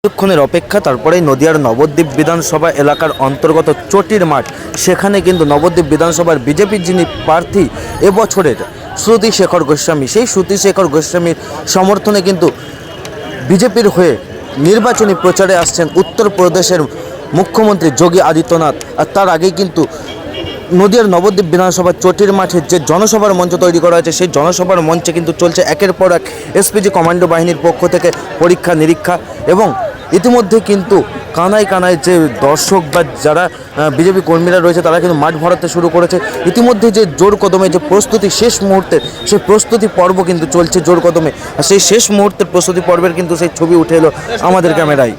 কিছুক্ষণের অপেক্ষা, তারপরেই নদিয়ার নবদ্বীপ বিধানসভা এলাকার অন্তর্গত চটির মাঠ, সেখানে কিন্তু নবদ্বীপ বিধানসভার বিজেপির যিনি প্রার্থী এবছরের শ্রুতি শেখর গোস্বামী, সেই শ্রুতি শেখর গোস্বামীর সমর্থনে কিন্তু বিজেপির হয়ে নির্বাচনী প্রচারে আসছেন উত্তরপ্রদেশের মুখ্যমন্ত্রী যোগী আদিত্যনাথ। আর তার আগেই কিন্তু নদিয়ার নবদ্বীপ বিধানসভার চটির মাঠে যে জনসভার মঞ্চ তৈরি করা হয়েছে, সেই জনসভার মঞ্চে কিন্তু চলছে একের পর এক এসপিজি কমান্ডো বাহিনীর পক্ষ থেকে পরীক্ষা নিরীক্ষা। এবং ইতিমধ্যে কিন্তু কানায় কানায় যে দর্শক বা যারা বিজেপি কর্মীরা রয়েছে তারা কিন্তু মাঠ ভরাতে শুরু করেছে। ইতিমধ্যে যে জোর কদমে যে প্রস্তুতি শেষ মুহূর্তের, সেই প্রস্তুতি পর্ব কিন্তু চলছে জোর কদমে। আর সেই শেষ মুহূর্তের প্রস্তুতি পর্বের কিন্তু সেই ছবি উঠে এলো আমাদের ক্যামেরায়।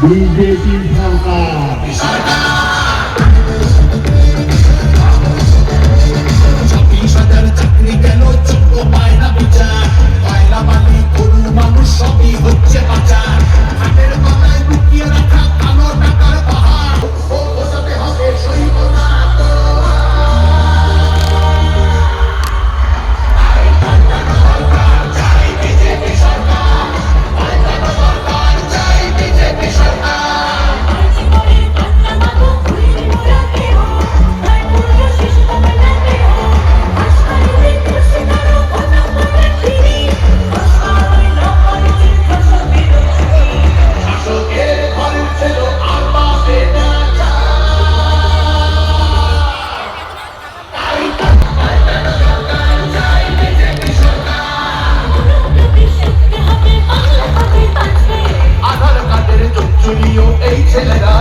বিজেপি সরকার চাকরি কেন যোগ্য পায় না বিচার, কয়লা বালি গরু মানুষ সবই হচ্ছে পাচার, হাটের মাথায় লুকিয়ে রাখা কালো টাকার পাহাড় বোঝাতে হবে সইব না। এই ছেলেরা